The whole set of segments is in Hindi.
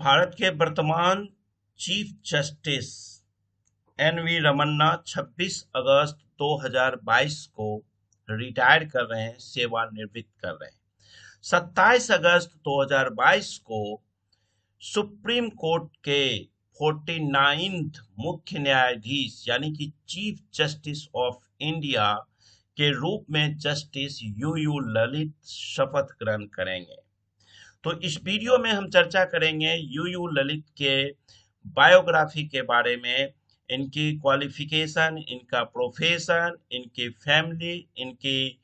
भारत के वर्तमान चीफ जस्टिस एन.वी. रमन्ना 26 अगस्त 2022 को रिटायर कर रहे हैं, सेवानिवृत्त कर रहे हैं। 27 अगस्त 2022 को सुप्रीम कोर्ट के 49th मुख्य न्यायाधीश यानी कि चीफ जस्टिस ऑफ इंडिया के रूप में जस्टिस यू ललित शपथ ग्रहण करेंगे। तो इस वीडियो में हम चर्चा करेंगे यू ललित के बायोग्राफी के बारे में, इनकी क्वालिफिकेशन, इनका प्रोफेशन, इनकी फैमिली, इनकी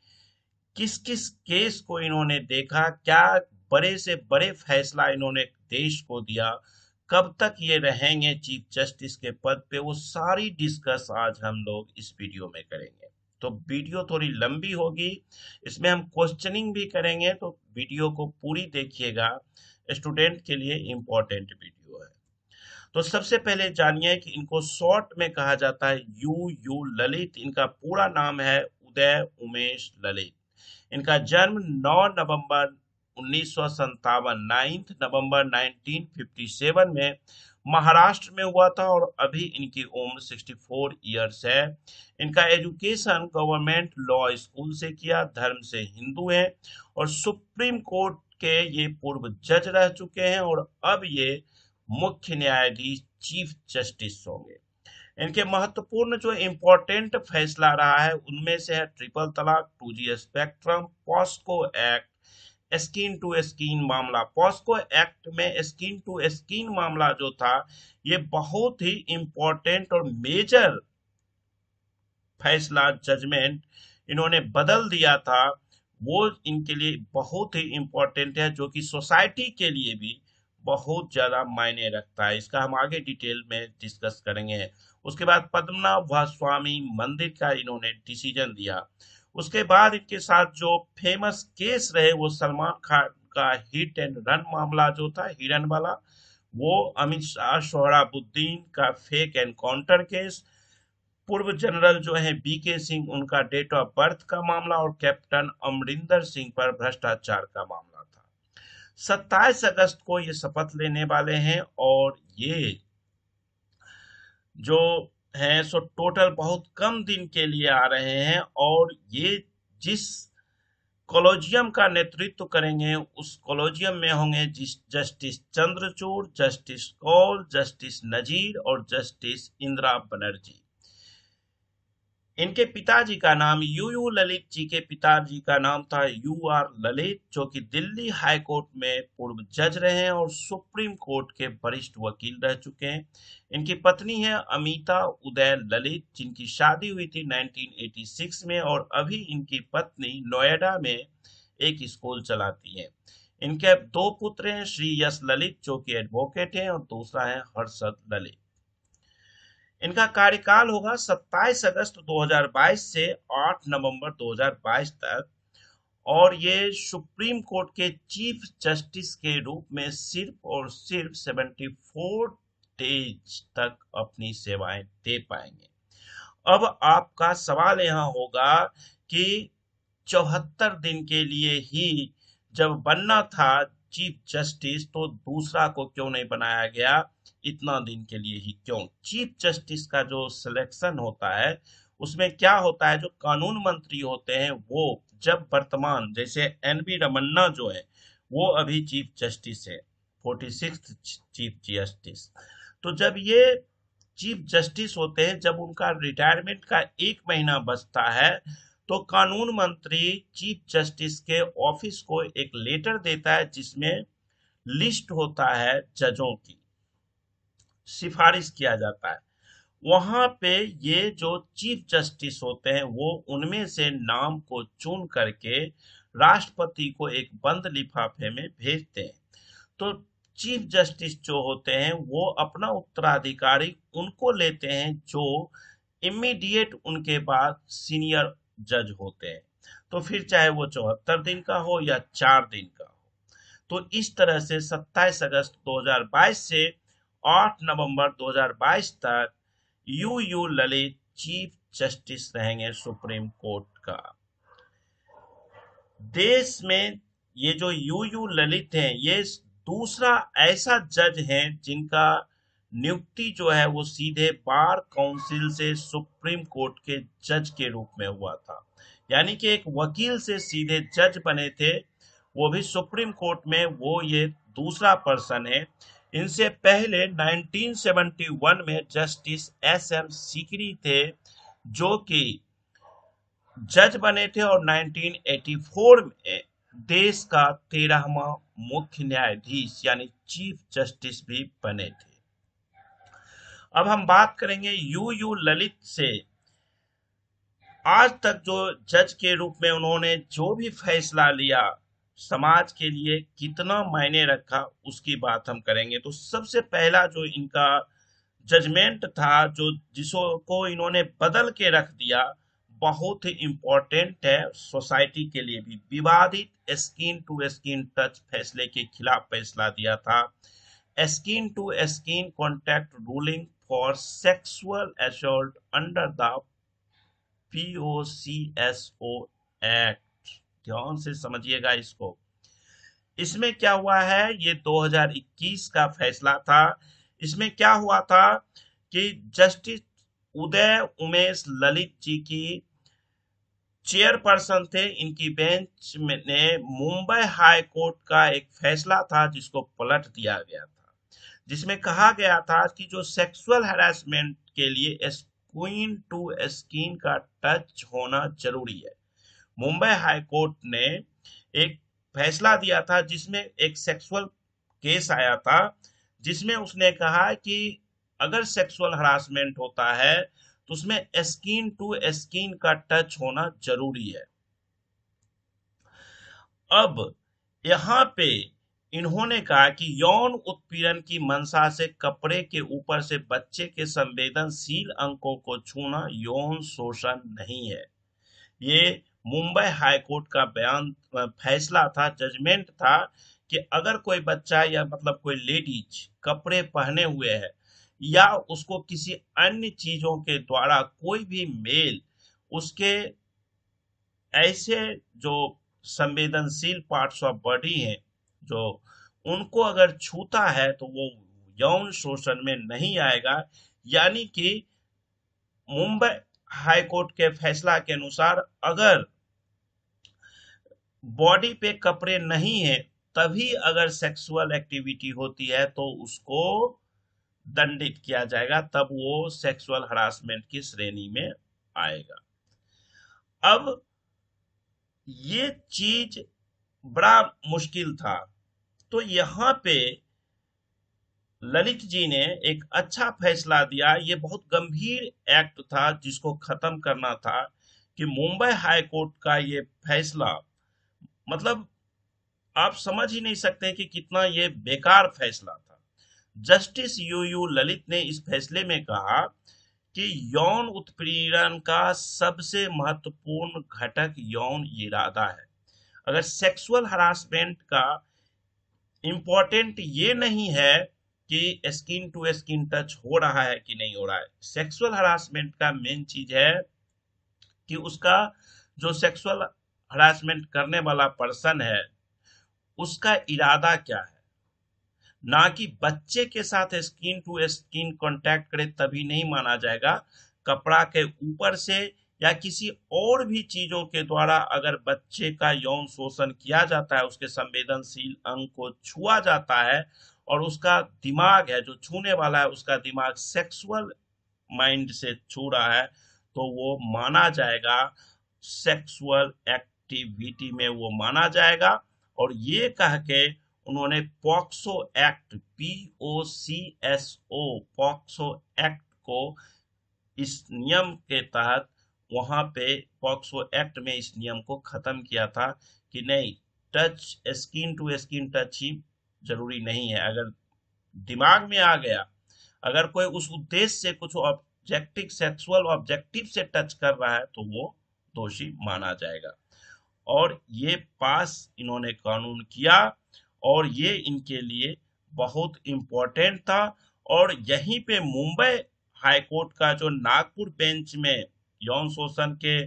किस किस केस को इन्होंने देखा, क्या बड़े से बड़े फैसला इन्होंने देश को दिया, कब तक ये रहेंगे चीफ जस्टिस के पद पे, वो सारी डिस्कस आज हम लोग इस वीडियो में करेंगे। तो वीडियो थोड़ी लंबी होगी, इसमें हम क्वेश्चनिंग भी करेंगे, तो वीडियो को पूरी देखिएगा, स्टूडेंट के लिए इम्पोर्टेंट वीडियो है। तो सबसे पहले जानिए कि इनको शॉर्ट में कहा जाता है यू ललित। इनका पूरा नाम है उदय उमेश ललित। इनका जन्म 9 नवंबर 1957 9 नवंबर 1957 में महाराष्ट्र में हुआ था और अभी इनकी उम्र 64 इयर्स है। इनका एजुकेशन गवर्नमेंट लॉ स्कूल से किया, धर्म से हिंदू हैं और सुप्रीम कोर्ट के ये पूर्व जज रह चुके हैं और अब ये मुख्य न्यायाधीश चीफ जस्टिस होंगे। इनके महत्वपूर्ण जो इम्पोर्टेंट फैसला रहा है उनमें से है ट्रिपल तलाक, 2G spectrum, POCSO act, skin to skin मामला। पॉस्को एक्ट में स्किन टू स्किन मामला जो था ये बहुत ही इम्पोर्टेंट और मेजर फैसला, जजमेंट इन्होंने बदल दिया था, वो इनके लिए बहुत ही इम्पोर्टेंट है, जो कि सोसाइटी के लिए भी बहुत ज्यादा मायने रखता है। इसका हम आगे डिटेल में डिस्कस करेंगे। उसके बाद पद्मनाभ स्वामी मंदिर का इन्होंने डिसीजन दिया। उसके बाद इनके साथ जो फेमस केस रहे वो सलमान खान का हिट एंड रन मामला जो था, हिरन वाला, वो अमित शाह सोहराबुद्दीन का फेक एनकाउंटर केस, पूर्व जनरल जो है BK सिंह उनका डेट ऑफ बर्थ का मामला और कैप्टन अमरिंदर सिंह पर भ्रष्टाचार का मामला था। 27 अगस्त को ये शपथ लेने वाले हैं और ये जो हैं सो टोटल बहुत कम दिन के लिए आ रहे हैं और ये जिस कॉलेजियम का नेतृत्व करेंगे उस कॉलेजियम में होंगे justice Chandrachud, justice Kaul, justice Nazeer और जस्टिस इंदिरा बनर्जी। इनके पिताजी का नाम यू ललित जी के पिताजी का नाम था UR ललित, जो कि दिल्ली हाई कोर्ट में पूर्व जज रहे हैं और सुप्रीम कोर्ट के वरिष्ठ वकील रह चुके हैं। इनकी पत्नी है अमिता उदय ललित, जिनकी शादी हुई थी 1986 में और अभी इनकी पत्नी नोएडा में एक स्कूल चलाती है। इनके दो पुत्र हैं, श्री यश ललित जो कि एडवोकेट हैं और दूसरा है हर्षद ललित। इनका कार्यकाल होगा 27 अगस्त 2022 से 8 नवंबर 2022 तक और ये सुप्रीम कोर्ट के चीफ जस्टिस के रूप में सिर्फ और सिर्फ 74 डेज तक अपनी सेवाएं दे पाएंगे। अब आपका सवाल यहाँ होगा कि 74 दिन के लिए ही जब बनना था चीफ जस्टिस तो दूसरा को क्यों नहीं बनाया गया, इतना दिन के लिए ही क्यों? चीफ जस्टिस का जो सिलेक्शन होता है उसमें क्या होता है, जो कानून मंत्री होते हैं वो जब वर्तमान, जैसे एन.वी. रमन्ना जो है वो अभी चीफ जस्टिस है, 46th चीफ जस्टिस, तो जब ये चीफ जस्टिस होते हैं, जब उनका रिटायरमेंट का 1 महीना बचता है तो कानून मंत्री चीफ जस्टिस के ऑफिस को एक लेटर देता है जिसमें लिस्ट होता है जजों की, सिफारिश किया जाता है। वहां पे ये जो चीफ जस्टिस होते हैं वो उनमें से नाम को चुन करके राष्ट्रपति को एक बंद लिफाफे में भेजते हैं। तो चीफ जस्टिस जो होते हैं वो अपना उत्तराधिकारी उनको लेते हैं जो इमीडिएट उनके बाद सीनियर जज होते हैं, तो फिर चाहे वो 74 दिन का हो या 4 दिन का हो। तो इस तरह से 27 अगस्त 2022 से 8 नवंबर 2022 तक यू ललित चीफ जस्टिस रहेंगे सुप्रीम कोर्ट का। देश में ये जो यू ललित हैं ये दूसरा ऐसा जज है जिनका नियुक्ति जो है वो सीधे बार काउंसिल से सुप्रीम कोर्ट के जज के रूप में हुआ था। यानी कि एक वकील से सीधे जज बने थे, वो भी सुप्रीम कोर्ट में। वो ये दूसरा पर्सन है। इनसे पहले 1971 में जस्टिस एस एम सीकरी थे, जो कि जज बने थे, और 1984 में देश का 13वां मुख्य न्यायाधीश यानी चीफ जस्टिस भी बने थे। अब हम बात करेंगे यू ललित से। आज तक जो जज के रूप में उन्होंने जो भी फैसला लिया, समाज के लिए कितना मायने रखा, उसकी बात हम करेंगे। तो सबसे पहला जो इनका जजमेंट था, जो जिसको इन्होंने बदल के रख दिया, बहुत ही इम्पोर्टेंट है सोसाइटी के लिए भी। विवादित स्किन टू स्किन टच फैसले के खिलाफ फैसला दिया था। Skin to skin contact ruling for sexual assault under the POCSO act. ध्यान से समझिएगा इसको। इसमें क्या हुआ है, ये 2021 का फैसला था। इसमें क्या हुआ था कि जस्टिस उदय उमेश ललित जी की चेयरपर्सन थे, इनकी बेंच ने मुंबई हाई कोर्ट का एक फैसला था जिसको पलट दिया गया था, जिसमें कहा गया था कि जो सेक्सुअल हैरेसमेंट के लिए स्किन टू स्किन का टच होना जरूरी है। मुंबई हाई कोर्ट ने एक फैसला दिया था जिसमें एक सेक्सुअल केस आया था, जिसमें उसने कहा कि अगर सेक्सुअल हरासमेंट होता है तो उसमें स्किन टू स्किन का टच होना जरूरी है। अब यहाँ पे इन्होंने कहा कि यौन उत्पीड़न की मंशा से कपड़े के ऊपर से बच्चे के संवेदनशील अंगों को छूना यौन शोषण नहीं है। ये मुंबई हाई कोर्ट का बयान फैसला था, जजमेंट था, कि अगर कोई बच्चा या मतलब कोई लेडीज कपड़े पहने हुए है या उसको किसी अन्य चीजों के द्वारा कोई भी मेल उसके ऐसे जो संवेदनशील पार्ट्स ऑफ बॉडी हैं, जो उनको अगर छूता है तो वो यौन शोषण में नहीं आएगा। यानी कि मुंबई हाई कोर्ट के फैसला के अनुसार अगर बॉडी पे कपड़े नहीं है तभी अगर सेक्सुअल एक्टिविटी होती है तो उसको दंडित किया जाएगा, तब वो सेक्सुअल हरासमेंट की श्रेणी में आएगा। अब ये चीज बड़ा मुश्किल था, तो यहाँ पे ललित जी ने एक अच्छा फैसला दिया। ये बहुत गंभीर एक्ट था जिसको खत्म करना था, कि मुंबई हाई कोर्ट का ये फैसला, मतलब आप समझ ही नहीं सकते कि कितना ये बेकार फैसला था। जस्टिस यू ललित ने इस फैसले में कहा कि यौन उत्पीड़न का सबसे महत्वपूर्ण घटक यौन इरादा है। अगर सेक्सुअल हरासमेंट का इम्पोर्टेंट ये नहीं है कि स्किन टू स्किन टच हो रहा है कि नहीं हो रहा है, सेक्सुअल हरासमेंट का मेन चीज है कि उसका जो सेक्सुअल हरासमेंट करने वाला पर्सन है उसका इरादा क्या है, ना कि बच्चे के साथ स्किन टू स्किन कांटेक्ट करे तभी नहीं माना जाएगा। कपड़ा के ऊपर से या किसी और भी चीजों के द्वारा अगर बच्चे का यौन शोषण किया जाता है, उसके संवेदनशील अंग को छुआ जाता है और उसका दिमाग है जो छूने वाला है, उसका दिमाग सेक्सुअल माइंड से छू रहा है, तो वो माना जाएगा सेक्सुअल एक्टिविटी में, वो माना जाएगा। और ये कह के उन्होंने POCSO act POCSO POCSO act को इस नियम के तहत वहां पे पॉक्सो एक्ट में इस नियम को खत्म किया था कि नहीं, touch skin to skin touch ही जरूरी नहीं है। अगर दिमाग में आ गया, अगर कोई उस उद्देश्य से कुछ ऑब्जेक्टिव सेक्सुअल ऑब्जेक्टिव से टच कर रहा है तो वो दोषी माना जाएगा। और ये पास इन्होंने कानून किया और ये इनके लिए बहुत इम्पोर्टेंट था। और यहीं पे मुंबई हाई कोर्ट का जो नागपुर बेंच में यौन शोषण के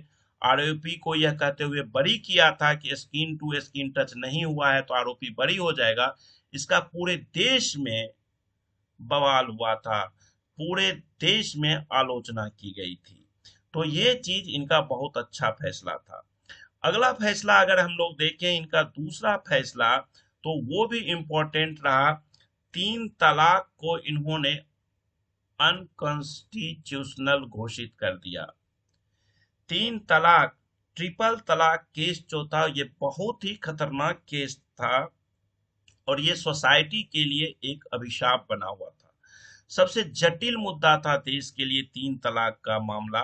आरोपी को यह कहते हुए बरी किया था कि स्किन टू स्किन टच नहीं हुआ है तो आरोपी बरी हो जाएगा, इसका पूरे देश में बवाल हुआ था, पूरे देश में आलोचना की गई थी। तो ये चीज इनका बहुत अच्छा फैसला था। अगला फैसला अगर हम लोग देखें, इनका दूसरा फैसला, तो वो भी इम्पोर्टेंट रहा। 3 तलाक को इन्होंने अनकॉन्स्टिट्यूशनल घोषित कर दिया। 3 तलाक, ट्रिपल तलाक केस जो था, ये बहुत ही खतरनाक केस था और ये सोसाइटी के लिए एक अभिशाप बना हुआ था। सबसे जटिल मुद्दा था देश के लिए 3 तलाक का मामला।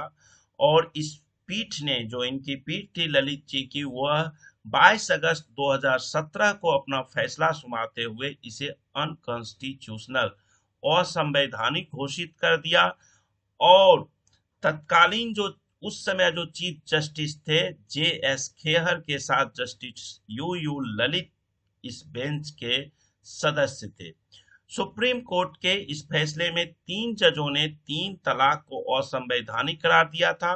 और इस पीठ ने, जो इनकी पीठ थी ललित जी की, वह 22 अगस्त 2017 को अपना फैसला सुनाते हुए इसे अनकॉन्स्टिट्यूशनल, असंवैधानिक घोषित कर दिया। और तत्कालीन जो उस समय जो चीफ जस्टिस थे JS खेहर के साथ जस्टिस यू ललित इस बेंच के सदस्य थे। सुप्रीम कोर्ट के इस फैसले में 3 जजों ने 3 तलाक को असंवैधानिक करार दिया था।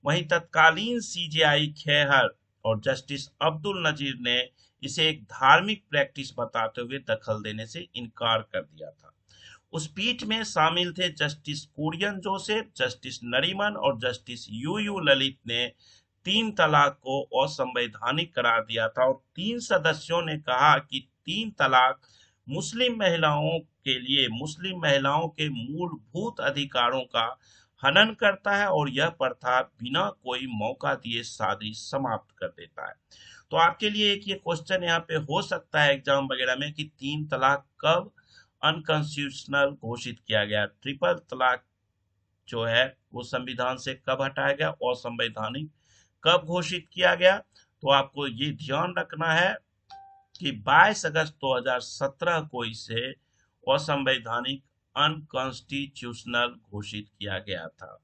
वहीं तत्कालीन CJI खेहर और जस्टिस अब्दुल नजीर ने इसे एक धार्मिक प्रैक्टिस बताते हुए दखल देने से इनकार कर दिया था। उस पीठ में शामिल थे जस्टिस कुरियन जोसेफ, जस्टिस नरीमन और जस्टिस यू ललित ने 3 तलाक को असंवैधानिक करार दिया था। और 3 सदस्यों ने कहा कि 3 तलाक मुस्लिम महिलाओं के लिए, मुस्लिम महिलाओं के मूलभूत अधिकारों का हनन करता है और यह प्रथा बिना कोई मौका दिए शादी समाप्त कर देता है। तो आपके लिए एक ये क्वेश्चन यहाँ पे हो सकता है एग्जाम वगैरह में कि 3 तलाक कब अनकॉन्स्टिट्यूशनल घोषित किया गया, ट्रिपल तलाक जो है वो संविधान से कब हटाया गया, असंवैधानिक कब घोषित किया गया। तो आपको ये ध्यान रखना है कि 22 अगस्त 2017 को इसे असंवैधानिक, अनकॉन्स्टिट्यूशनल घोषित किया गया था।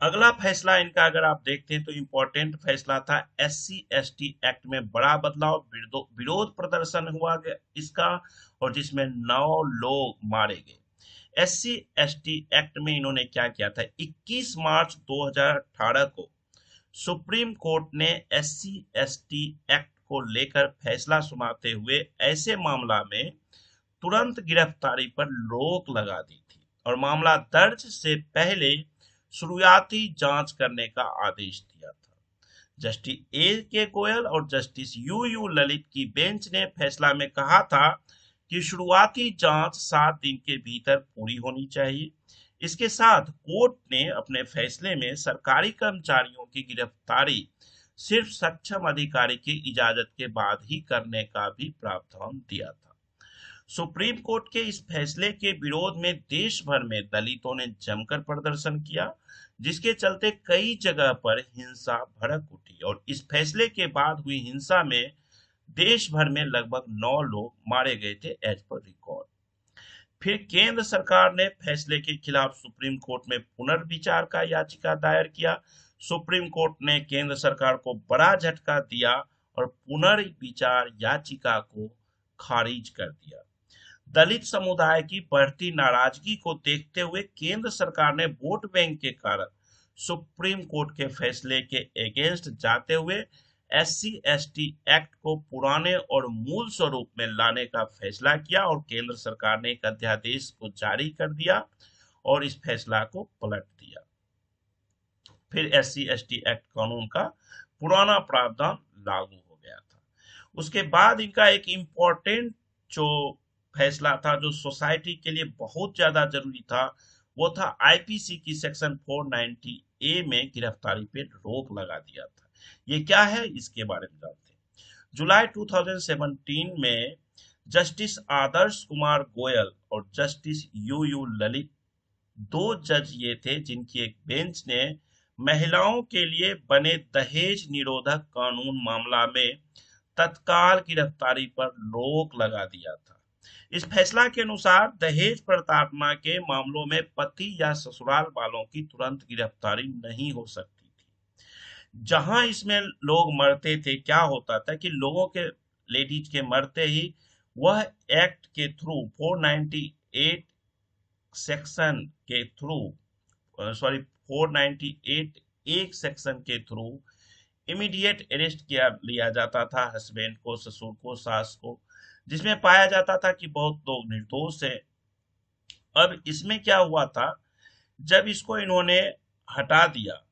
अगला फैसला इनका अगर आप देखते हैं तो इम्पोर्टेंट फैसला था SC/ST एक्ट में बड़ा बदलाव। विरोध प्रदर्शन हुआ इसका, और जिसमें 9 लोग मारे गए। SC/ST एक्ट में इन्होंने क्या किया था, 21 मार्च 2018 को सुप्रीम कोर्ट ने SC/ST एक्ट को लेकर फैसला सुनाते हुए ऐसे मामला में तुरंत गिरफ्तारी पर रोक लगा दी थी और मामला दर्ज से पहले शुरुआती जांच करने का आदेश दिया था। Justice A.K. गोयल और जस्टिस यू ललित की बेंच ने फैसला में कहा था कि शुरुआती जांच 7 दिन के भीतर पूरी होनी चाहिए। इसके साथ कोर्ट ने अपने फैसले में सरकारी कर्मचारियों की गिरफ्तारी सिर्फ सक्षम अधिकारी की इजाजत के बाद ही करने का भी प्रावधान दिया था। सुप्रीम कोर्ट के इस फैसले के विरोध में देश भर में दलितों ने जमकर प्रदर्शन किया, जिसके चलते कई जगह पर हिंसा भड़क उठी और इस फैसले के बाद हुई हिंसा में देश भर में लगभग 9 लोग मारे गए थे एज पर रिकॉर्ड। फिर केंद्र सरकार ने फैसले के खिलाफ सुप्रीम कोर्ट में पुनर्विचार का याचिका दायर किया। सुप्रीम कोर्ट ने केंद्र सरकार को बड़ा झटका दिया और पुनर्विचार याचिका को खारिज कर दिया। दलित समुदाय की बढ़ती नाराजगी को देखते हुए केंद्र सरकार ने वोट बैंक के कारण सुप्रीम कोर्ट के फैसले के अगेंस्ट जाते हुए SC/ST एक्ट को पुराने और मूल स्वरूप में लाने का फैसला किया और केंद्र सरकार ने एक अध्यादेश को जारी कर दिया और इस फैसला को पलट दिया। फिर SC/ST एक्ट कानून का पुराना प्रावधान लागू हो गया था। उसके बाद इनका एक इम्पोर्टेंट जो फैसला था, जो सोसाइटी के लिए बहुत ज्यादा जरूरी था, वो था IPC की सेक्शन 490A में गिरफ्तारी पे रोक लगा दिया था। ये क्या है, इसके बारे में जानते हैं। जुलाई 2017 में जस्टिस आदर्श कुमार गोयल और जस्टिस यू ललित, 2 जज ये थे जिनकी एक बेंच ने महिलाओं के लिए बने दहेज निरोधक कानून मामला में तत्काल गिरफ्तारी पर रोक लगा दिया था। इस फैसला के अनुसार दहेज प्रताड़ना के मामलों में पति या ससुराल वालों की तुरंत गिरफ्तारी नहीं हो सकती थी। जहां इसमें लोग मरते थे, क्या होता था कि लोगों के, लेडीज के मरते ही वह एक्ट के थ्रू 498 सेक्शन के थ्रू, 498 एक सेक्शन के थ्रू इमीडिएट अरेस्ट किया लिया जाता था हस्बैंड को, ससुर को, सास को, जिसमें पाया जाता था कि बहुत लोग निर्दोष हैं। अब इसमें क्या हुआ था, जब इसको इन्होंने हटा दिया,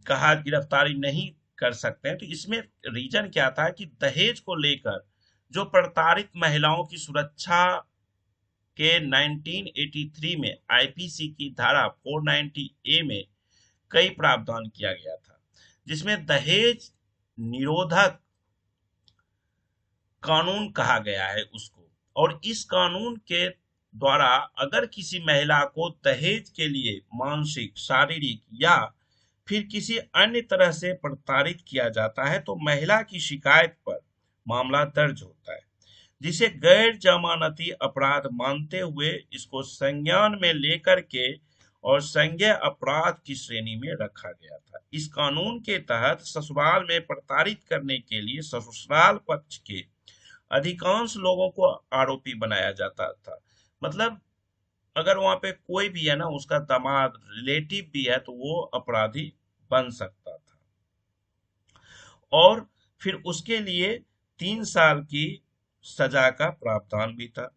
कहा गिरफ्तारी नहीं कर सकते हैं, तो इसमें रीजन क्या था कि दहेज को लेकर जो प्रताड़ित महिलाओं की सुरक्षा के 1983 में आईपीसी की धारा 490 ए में कई प्रावधान किया गया था, जिसमें दहेज निरोधक कानून कहा गया है उसको। और इस कानून के द्वारा अगर किसी महिला को दहेज के लिए मानसिक, शारीरिक या फिर किसी अन्य तरह से प्रताड़ित किया जाता है तो महिला की शिकायत पर मामला दर्ज होता है, जिसे गैर जमानती अपराध मानते हुए इसको संज्ञान में लेकर के और संज्ञेय अपराध की श्रेणी में रखा गया था। इस कानून के तहत ससुराल में प्रताड़ित करने के लिए ससुराल पक्ष के अधिकांश लोगों को आरोपी बनाया जाता था। मतलब अगर वहां पे कोई भी है ना, उसका दामाद, रिलेटिव भी है, तो वो अपराधी बन सकता था। और फिर उसके लिए 3 साल की सजा का प्रावधान भी था।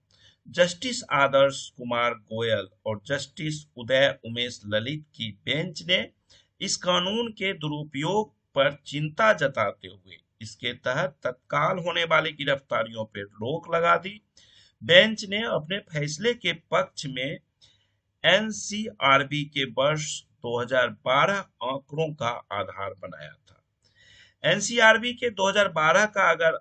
जस्टिस आदर्श कुमार गोयल और जस्टिस उदय उमेश ललित की बेंच ने इस कानून के दुरुपयोग पर चिंता जताते हुए इसके तहत तत्काल होने वाली गिरफ्तारियों पर रोक लगा दी। बेंच ने अपने फैसले के पक्ष में एनसीआरबी के वर्ष 2012 आंकड़ों का आधार बनाया था। एनसीआरबी के 2012 का अगर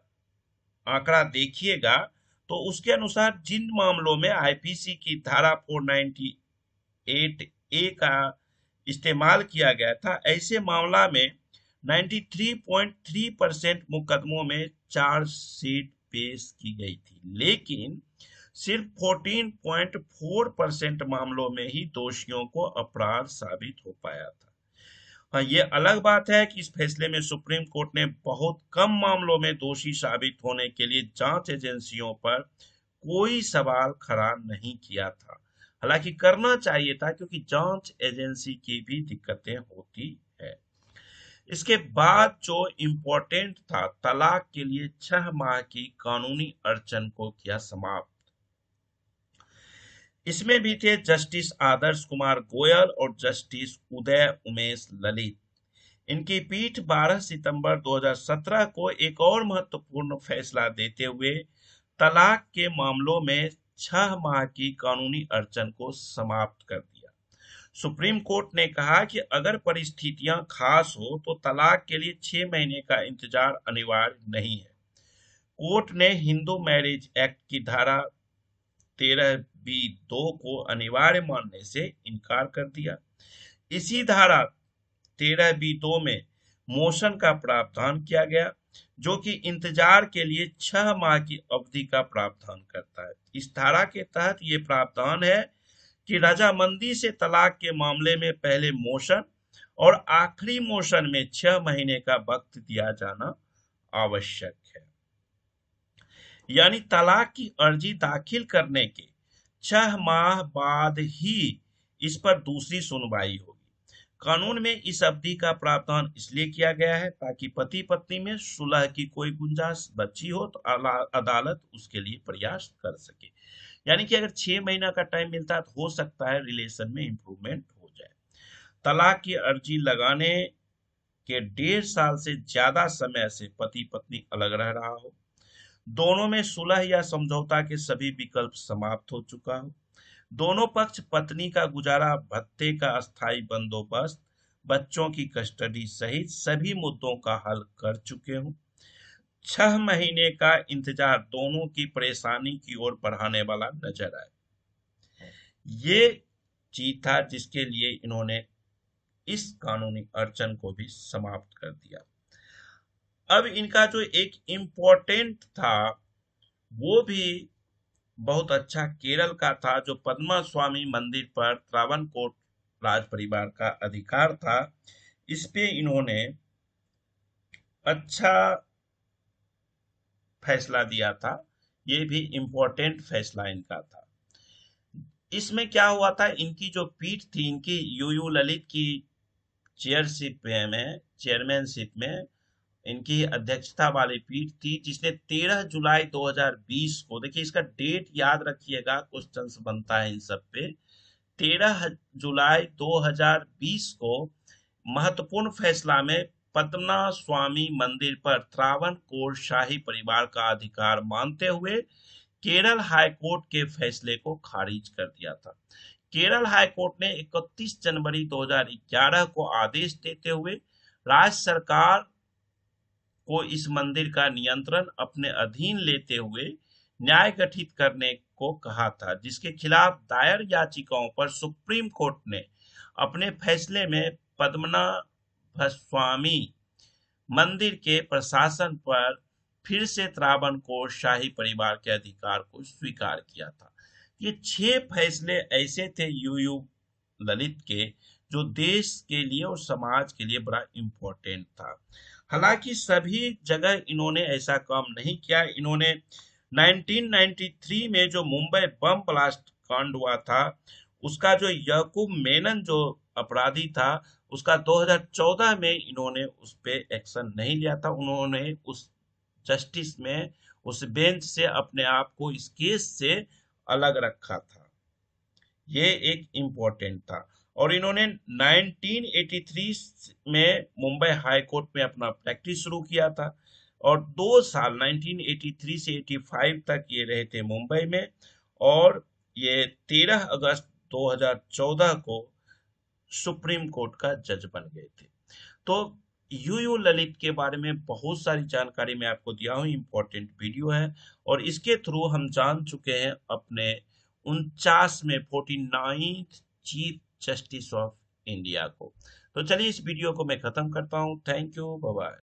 आंकड़ा देखिएगा तो उसके अनुसार जिन मामलों में आईपीसी की धारा 498 ए का इस्तेमाल किया गया था, ऐसे मामला में 93.3% मुकदमों में चार्जशीट पेश की गई थी, लेकिन सिर्फ 14.4% मामलों में ही दोषियों को अपराध साबित हो पाया था। हाँ, ये अलग बात है कि इस फैसले में सुप्रीम कोर्ट ने बहुत कम मामलों में दोषी साबित होने के लिए जांच एजेंसियों पर कोई सवाल खड़ा नहीं किया था। हालांकि करना चाहिए था, क्योंकि जांच एजेंसी की भी दिक्कतें होती है। इसके बाद जो इम्पोर्टेंट था, तलाक के लिए 6 माह की कानूनी अड़चन को किया समाप्त। इसमें भी थे जस्टिस आदर्श कुमार गोयल और जस्टिस उदय उमेश ललित। इनकी पीठ 12 सितंबर 2017 को एक और महत्वपूर्ण फैसला देते हुए तलाक के मामलों में 6 माह की कानूनी अड़चन को समाप्त कर दिया। सुप्रीम कोर्ट ने कहा कि अगर परिस्थितियां खास हो तो तलाक के लिए 6 महीने का इंतजार अनिवार्य नहीं है। कोर्ट ने हिंदू मैरिज एक्ट की धारा 13B(2) को अनिवार्य मानने से इनकार कर दिया। इसी धारा 13B(2) में मोशन का प्रावधान किया गया, जो कि इंतजार के लिए 6 माह की अवधि का प्रावधान करता है। इस धारा के तहत ये प्रावधान है कि रजामंदी से तलाक के मामले में पहले मोशन और आखिरी मोशन में 6 महीने का वक्त दिया जाना आवश्यक है। यानी तलाक की अर्जी दाखिल करने के 6 माह बाद ही इस पर दूसरी सुनवाई होगी। कानून में इस अवधि का प्रावधान इसलिए किया गया है ताकि पति पत्नी में सुलह की कोई गुंजाइश बची हो तो अदालत उसके लिए प्रयास कर सके। यानी कि अगर 6 महीना का टाइम मिलता है तो हो सकता है रिलेशन में इंप्रूवमेंट हो जाए। तलाक की अर्जी लगाने के 1.5 साल से ज्यादा समय से पति पत्नी अलग रह रहा हो, दोनों में सुलह या समझौता के सभी विकल्प समाप्त हो चुका हो, दोनों पक्ष पत्नी का गुजारा भत्ते का अस्थायी बंदोबस्त, बच्चों की कस्टडी सहित सभी मुद्दों का हल कर चुके हों, 6 महीने का इंतजार दोनों की परेशानी की ओर बढ़ाने वाला नजर आए। ये चीज था जिसके लिए इन्होंने इस कानूनी अड़चन को भी समाप्त कर दिया। अब इनका जो एक इम्पोर्टेंट था वो भी बहुत अच्छा केरल का था, जो पद्मा स्वामी मंदिर पर त्रावणकोर राज परिवार का अधिकार था। इस पे इन्होंने अच्छा फैसला दिया था। ये भी इम्पोर्टेंट फैसला इनका था। इसमें क्या हुआ था, इनकी जो पीठ थी, इनकी यूयू ललित की चेयरशिप में चेयरमैनशिप में इनकी अध्यक्षता वाली पीठ थी, जिसने 13 जुलाई 2020 को, देखिए इसका डेट याद रखिएगा, क्वेश्चंस बनता है इन सब पे। 13 जुलाई 2020 को महत्वपूर्ण फैसला में पद्मना स्वामी मंदिर पर त्रावणकोर शाही परिवार का अधिकार मानते हुए केरल हाई कोर्ट के फैसले को खारिज कर दिया था। केरल हाई कोर्ट ने 31 जनवरी 2011 को आदेश देते हुए राज्य सरकार को इस मंदिर का नियंत्रण अपने अधीन लेते हुए न्याय गठित करने को कहा था, जिसके खिलाफ दायर याचिकाओं पर सुप्रीम कोर्ट ने अपने फैसले में पद्मनाभ स्वामी मंदिर के प्रशासन पर फिर से त्रावणकोर शाही परिवार के अधिकार को स्वीकार किया था। ये 6 फैसले ऐसे थे यूयू ललित के, जो देश के लिए और समाज के लिए बड़ा इम्पोर्टेंट था। हालांकि सभी जगह इन्होंने ऐसा काम नहीं किया। इन्होंने 1993 में जो मुंबई बम ब्लास्ट कांड हुआ था, उसका जो याकूब मेनन जो अपराधी था, उसका 2014 में इन्होंने उस पे एक्शन नहीं लिया था। उन्होंने उस जस्टिस में, उस बेंच से अपने आप को इस केस से अलग रखा था। ये एक इम्पोर्टेंट था। और इन्होंने 1983 में मुंबई हाई कोर्ट में अपना प्रैक्टिस शुरू किया था और 2 साल 1983 से 85 तक ये रहे थे मुंबई में। और ये 13 अगस्त 2014 को सुप्रीम कोर्ट का जज बन गए थे। तो यूयू ललित के बारे में बहुत सारी जानकारी मैं आपको दिया हूँ, इम्पोर्टेंट वीडियो है, और इसके थ्रू हम जान चुके हैं अपने 49th chief justice of India को। तो चलिए इस वीडियो को मैं खत्म करता हूँ। Thank you, bye bye.